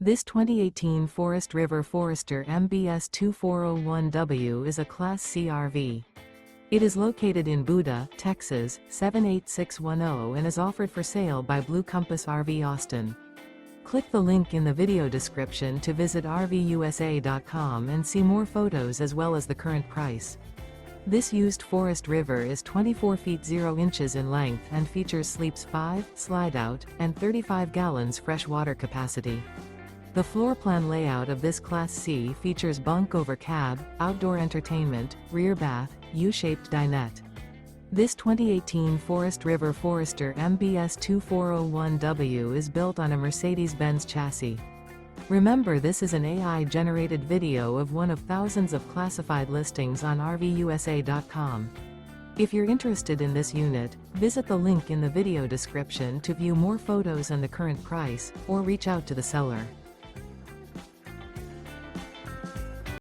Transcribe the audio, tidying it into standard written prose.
This 2018 Forest River Forester MBS 2401W is a Class C RV. It is located in Buda, Texas, 78610 and is offered for sale by Blue Compass RV Austin. Click the link in the video description to visit RVUSA.com and see more photos as well as the current price. This used Forest River is 24 feet 0 inches in length and features sleeps 5, Slideout, and 35 gallons fresh water capacity. The floor plan layout of this Class C features bunk over cab, outdoor entertainment, rear bath, U-shaped dinette. This 2018 Forest River Forester MBS 2401W is built on a Mercedes Benz chassis. Remember, this is an AI-generated video of one of thousands of classified listings on RVUSA.com. If you're interested in this unit, visit the link in the video description to view more photos and the current price, or reach out to the seller.